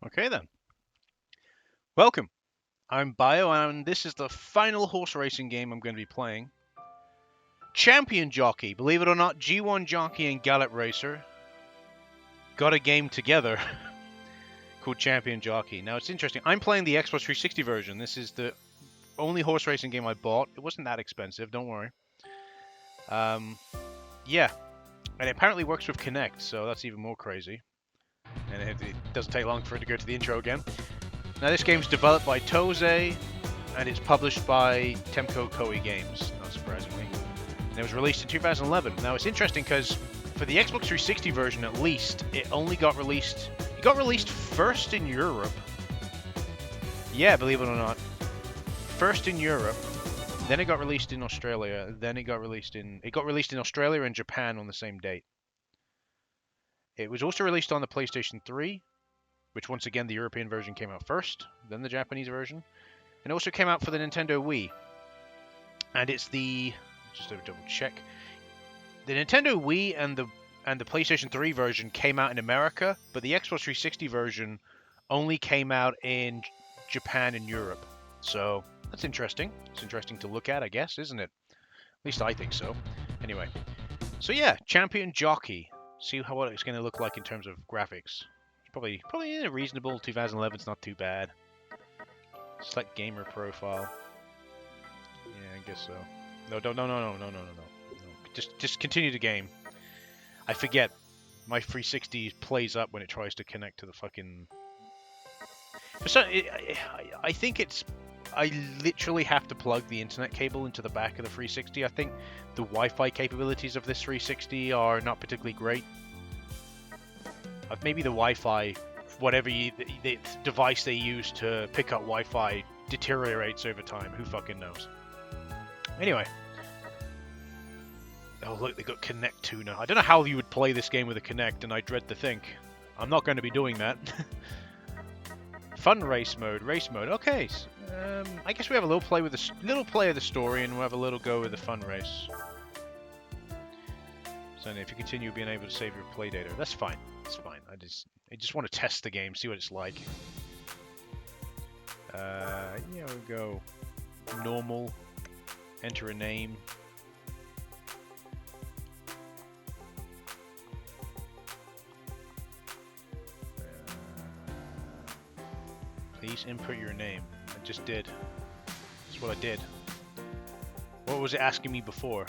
Okay then. Welcome. I'm Bio, and this is the final horse racing game I'm going to be playing. Champion Jockey, believe it or not, G1 Jockey and Gallop Racer got a game together called Champion Jockey. Now it's interesting. I'm playing the Xbox 360 version. This is the only horse racing game I bought. It wasn't that expensive, don't worry. Yeah, and it apparently works with Kinect, so that's even more crazy. And it doesn't take long for it to go to the intro again. Now this game's developed by TOSE, and it's published by Tecmo Koei Games, not surprisingly. And it was released in 2011. Now it's interesting because for the Xbox 360 version at least, it only got released... It got released first in Europe. Yeah, believe it or not. First in Europe, then it got released in Australia, then it got released in... It got released in Australia and Japan on the same date. It was also released on the PlayStation 3, which once again the European version came out first, then the Japanese version. And it also came out for the Nintendo Wii. And it's the... just to double check. The Nintendo Wii and the PlayStation 3 version came out in America, but the Xbox 360 version only came out in Japan and Europe. So that's interesting. It's interesting to look at, I guess, isn't it? At least I think so. Anyway. So yeah, Champion Jockey. See what it's going to look like in terms of graphics. Probably in a reasonable 2011. It's not too bad. Select gamer profile. Yeah, I guess so. No. Just continue the game. I forget. My 360 plays up when it tries to connect to the fucking. I think it's. I literally have to plug the internet cable into the back of the 360. I think the Wi-Fi capabilities of this 360 are not particularly great. Maybe the Wi-Fi, whatever the device they use to pick up Wi-Fi deteriorates over time. Who fucking knows? Anyway. Oh look, they got Kinect 2 now. I don't know how you would play this game with a Kinect, and I dread to think. I'm not going to be doing that. Fun race mode, Okay, I guess we have a little play with of the story, and we'll have a little go with the fun race. So if you continue being able to save your play data, that's fine. It's fine. I just want to test the game, see what it's like. Yeah, we'll go normal. Enter a name. Please input your name. I just did. That's what I did. What was it asking me before?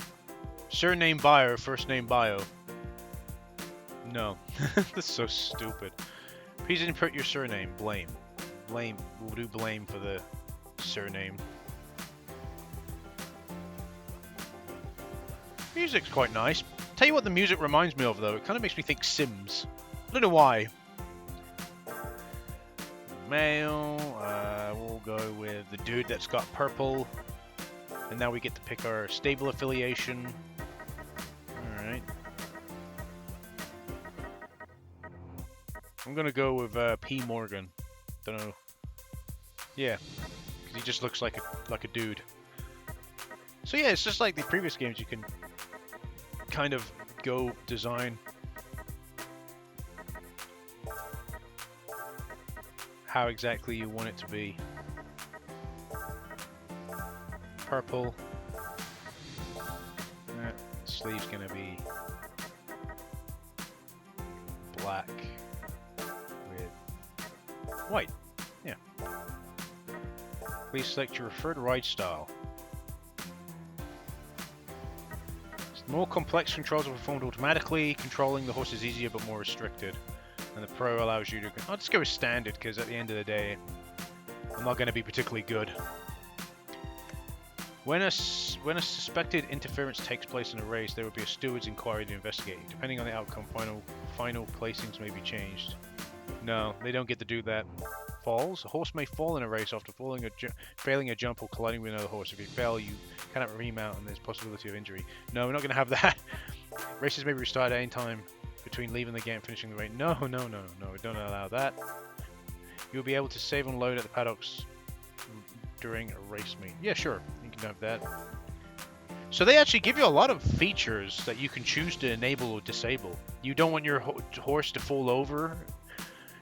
Surname bio, first name bio. No. That's so stupid. Please input your surname. Blame. Blame. We'll do blame for the surname. Music's quite nice. Tell you what the music reminds me of though. It kind of makes me think Sims. I don't know why. Male, we'll go with the dude that's got purple, and now we get to pick our stable affiliation. Alright. I'm gonna go with P. Morgan. Don't know. Yeah, because he just looks like a dude. So yeah, it's just like the previous games. You can kind of go design how exactly you want it to be. Purple. Sleeve's gonna be black with white. Yeah. Please select your preferred ride style. More complex controls are performed automatically. Controlling the horse is easier but more restricted. And the Pro allows you to... I'll just go with standard, because at the end of the day, I'm not going to be particularly good. When a suspected interference takes place in a race, there will be a steward's inquiry to investigate. Depending on the outcome, final placings may be changed. No, they don't get to do that. Falls. A horse may fall in a race after failing a jump or colliding with another horse. If you fail, you cannot remount and there's possibility of injury. No, we're not going to have that. Races may be restarted at any time between leaving the game and finishing the race. No, we don't allow that. You'll be able to save and load at the paddocks during a race meet. Yeah, sure, you can have that. So they actually give you a lot of features that you can choose to enable or disable. You don't want your horse to fall over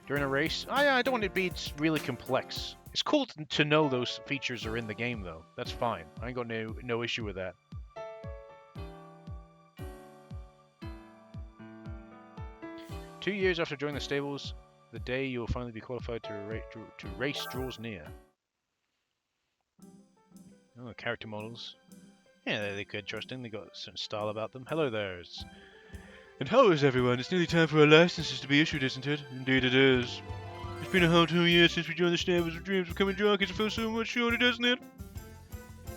during a race. I don't want it to be really complex. It's cool to know those features are in the game, though. That's fine. I ain't got no issue with that. Two years after joining the stables, the day you will finally be qualified to race draws near. Oh, character models. Yeah, they're good, interesting. They got a certain style about them. Hello there. And how is everyone? It's nearly time for our licenses to be issued, isn't it? Indeed it is. It's been a whole 2 years since we joined the stables of dreams of becoming jockeys. It feels so much shorter, doesn't it?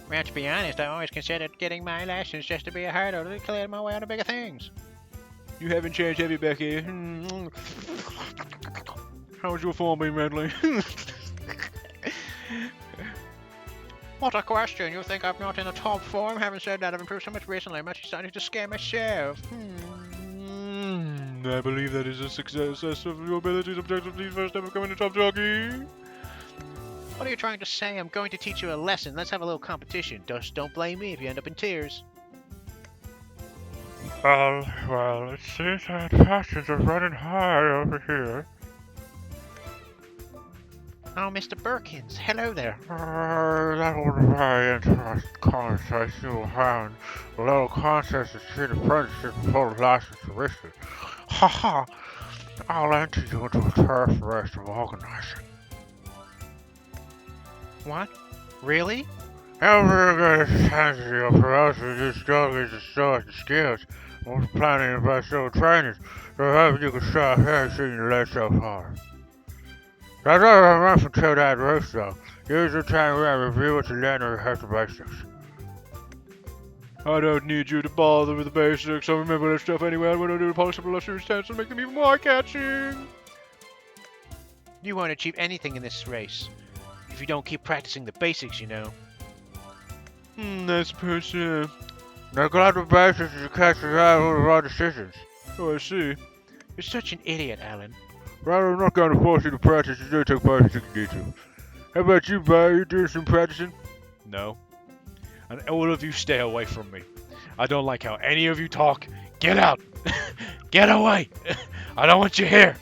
Well, to be honest, I always considered getting my license just to be a hurdle to clear my way on to bigger things. You haven't changed, have you, Becky? How's your form been, Medley? What a question! You think I'm not in a top form? Having said that, I've improved so much recently, I'm actually starting to scare myself. I believe that is a success of your abilities objectively first ever becoming a top jockey. What are you trying to say? I'm going to teach you a lesson. Let's have a little competition. Just don't blame me if you end up in tears. Well, it seems that passions are running high over here. Oh, Mr. Birkins, hello there. That was a very interesting conversation you were having. A little contest to see the apprenticeship before the license is issued. Ha! I'll enter you into a turf race of organizing. What? Really? Every good chance you for us to just jockeys and stores and skills. We're planning to invest over trainers, so hope you can start here seeing you led so far. That's all enough until that race, though. Here's the time we have review what you learn and rehearse the basics. I don't need you to bother with the basics. I remember that stuff anyway. I'm going to do the polish up illustrious stance and make them even more catching. You won't achieve anything in this race if you don't keep practicing the basics, you know. I suppose so. Neglect the basics is you catch the eye with the right decisions. Oh, I see. You're such an idiot, Alan. Well, I'm not going to force you to practice. You do take practice if you need to. How about you, Barry? You doing some practicing? No. And all of you stay away from me. I don't like how any of you talk. Get out! Get away! I don't want you here!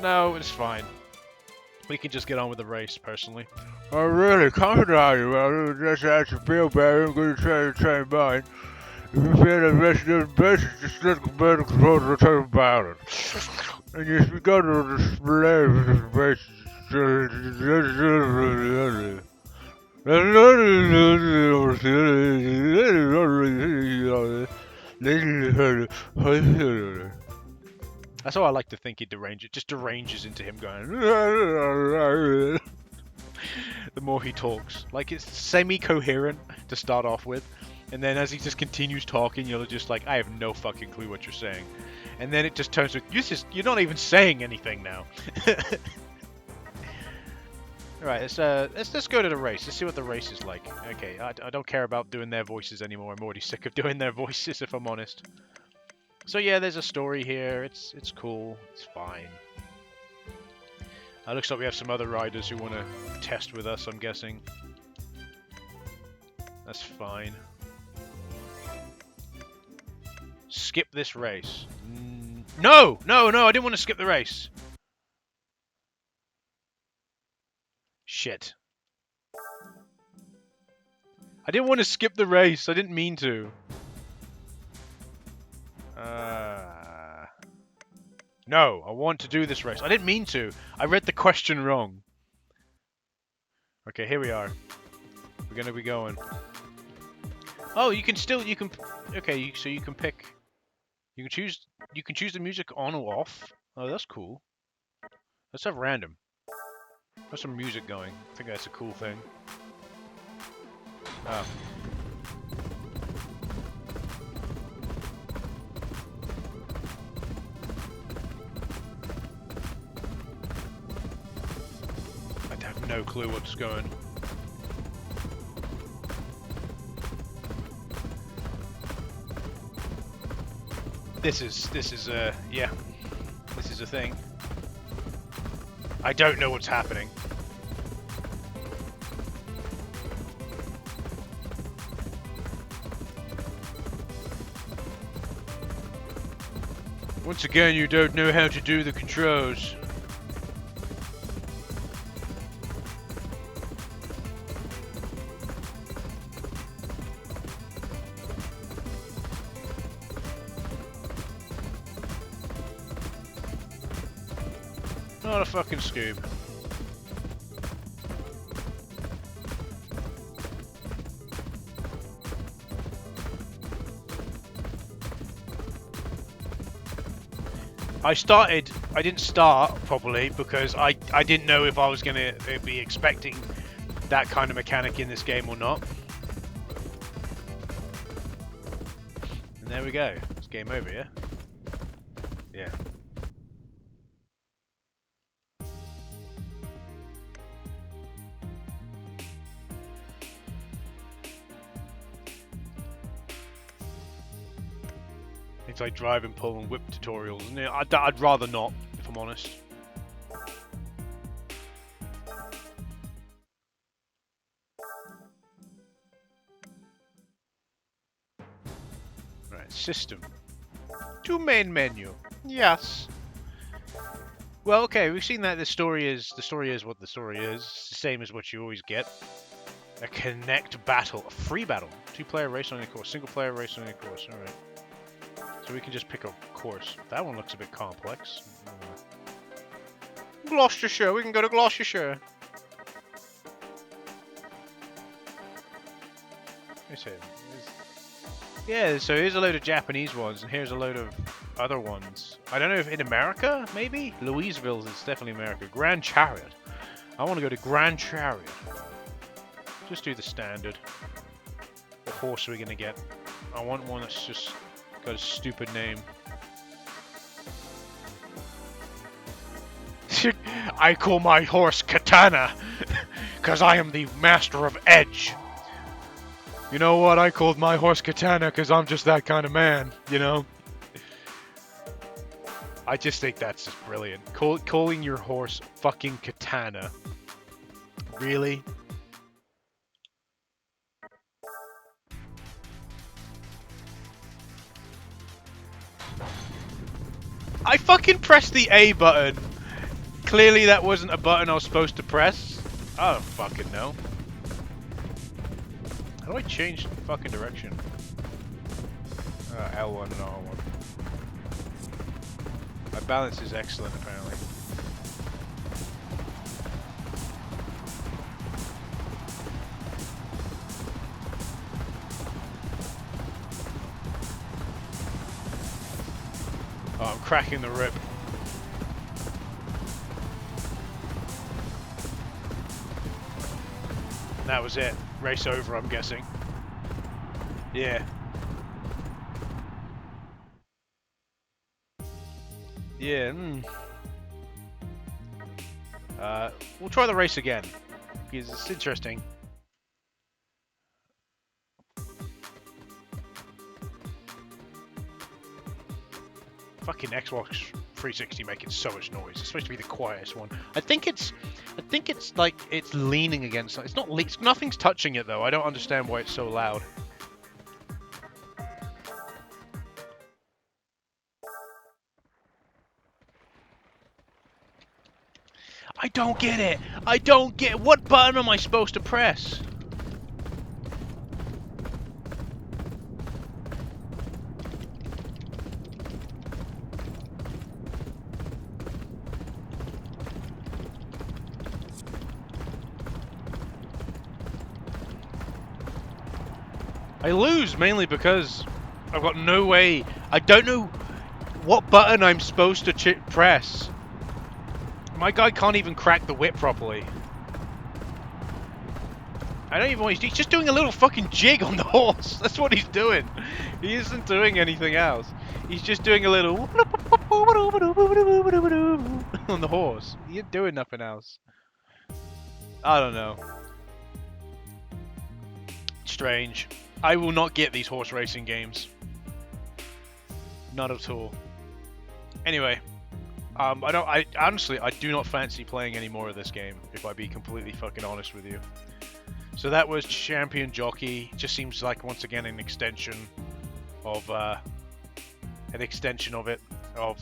No, it's fine. We can just get on with the race, personally. Oh, really? Confident are you? Well, just as you feel, Barry, I'm going to try to train mine. If you feel the rest of the basics, just let the better control the turn about it. And if you go to the display of the basics, that's how I like to think he deranges. It just deranges into him going. The more he talks, like it's semi-coherent to start off with, and then as he just continues talking, you're just like, I have no fucking clue what you're saying, and then it just turns to you're not even saying anything now. All right, let's go to the race. Let's see what the race is like. Okay, I don't care about doing their voices anymore. I'm already sick of doing their voices, if I'm honest. So yeah, there's a story here. It's cool. It's fine. Looks like we have some other riders who want to test with us, I'm guessing. That's fine. Skip this race. No! No, I didn't want to skip the race. Shit. I didn't want to skip the race. I didn't mean to. No, I want to do this race. I didn't mean to. I read the question wrong. Okay, here we are. We're gonna be going. Oh, you can. Okay, so you can pick. You can choose the music on or off. Oh, that's cool. Let's have random. There's some music going. I think that's a cool thing. Oh. I have no clue what's going. This is yeah. This is a thing. I don't know what's happening. Once again, you don't know how to do the controls. Not a fucking Scoob. I didn't start properly because I didn't know if I was gonna be expecting that kind of mechanic in this game or not. And there we go. It's game over, yeah? Yeah. It's like drive and pull and whip tutorials, and I'd rather not, if I'm honest. Right, system. To main menu. Yes. Well, okay, we've seen that the story is what the story is. It's the same as what you always get. A connect battle, a free battle. 2-player race on a course, single-player race on a course. All right. So we can just pick a course. That one looks a bit complex. Gloucestershire. We can go to Gloucestershire. Yeah, so here's a load of Japanese ones, and here's a load of other ones. I don't know if in America, maybe? Louisville is definitely America. Grand Chariot. I want to go to Grand Chariot. Just do the standard. What horse are we going to get? I want one that's just got a stupid name. I call my horse Katana, because I am the master of edge. You know what? I called my horse Katana because I'm just that kind of man, you know? I just think that's just brilliant. Calling your horse fucking Katana. Really? I fucking pressed the A button. Clearly that wasn't a button I was supposed to press. I don't fucking know. How do I change fucking direction? L1 and R1. My balance is excellent, apparently. Oh, I'm cracking the rip. That was it. Race over, I'm guessing. Yeah. Yeah. We'll try the race again because it's interesting. Fucking Xbox 360 making so much noise. It's supposed to be the quietest one. I think it's like it's leaning against. It's not. Nothing's touching it though. I don't understand why it's so loud. I don't get it. I don't get. What button am I supposed to press? I lose mainly because I've got no way. I don't know what button I'm supposed to press. My guy can't even crack the whip properly. I don't even want. He's just doing a little fucking jig on the horse. That's what he's doing. He isn't doing anything else. He's just doing a little on the horse. He ain't doing nothing else. I don't know. Strange. I will not get these horse racing games. Not at all. Anyway, I honestly do not fancy playing any more of this game, if I be completely fucking honest with you. So that was Champion Jockey. Just seems like once again an extension of it. of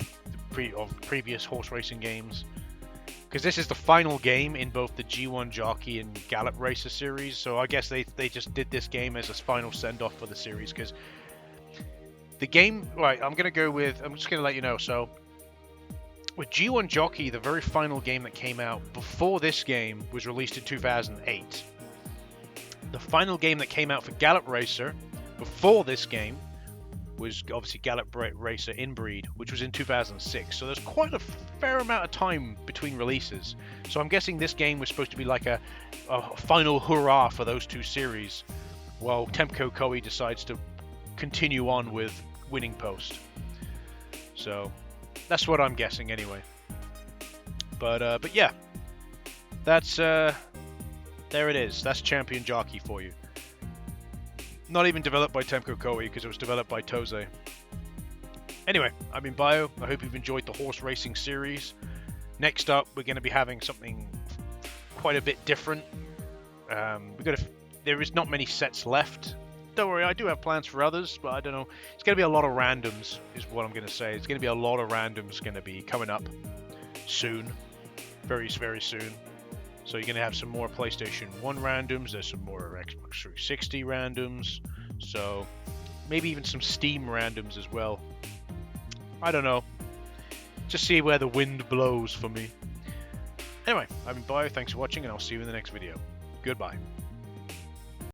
previous horse racing games, because this is the final game in both the G1 Jockey and Gallop Racer series. So I guess they just did this game as a final send off for the series, because the game, right, I'm just gonna let you know. So with G1 Jockey, the very final game that came out before this game was released in 2008. The final game that came out for Gallop Racer before this game was obviously Gallop Racer Inbreed, which was in 2006. So there's quite a fair amount of time between releases. So I'm guessing this game was supposed to be like a final hurrah for those two series, while Tecmo Koei decides to continue on with Winning Post. So that's what I'm guessing anyway. But yeah, that's there it is. That's Champion Jockey for you. Not even developed by Tecmo Koei, because it was developed by TOSE. Anyway, I've been Bio. I hope you've enjoyed the horse racing series. Next up, we're going to be having something quite a bit different. There is not many sets left. Don't worry, I do have plans for others, but I don't know. It's going to be a lot of randoms, is what I'm going to say. It's going to be a lot of randoms going to be coming up soon. Very, very soon. So you're going to have some more PlayStation 1 randoms. There's some more Xbox 360 randoms. So maybe even some Steam randoms as well. I don't know. Just see where the wind blows for me. Anyway, I've been Bio. Thanks for watching, and I'll see you in the next video. Goodbye.